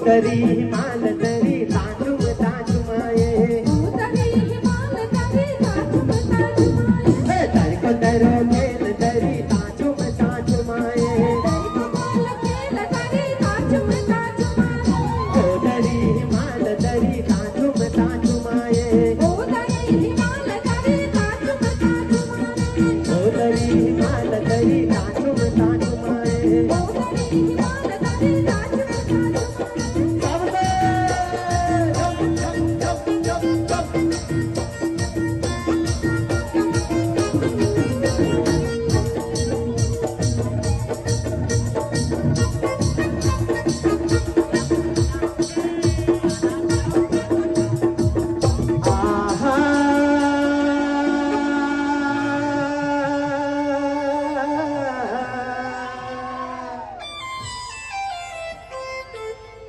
तरी हिमाल तरी ताचुम ताचुमाए तर को तरो खेल तरी ताचुम ताचुमाए ओ तरी हिमाल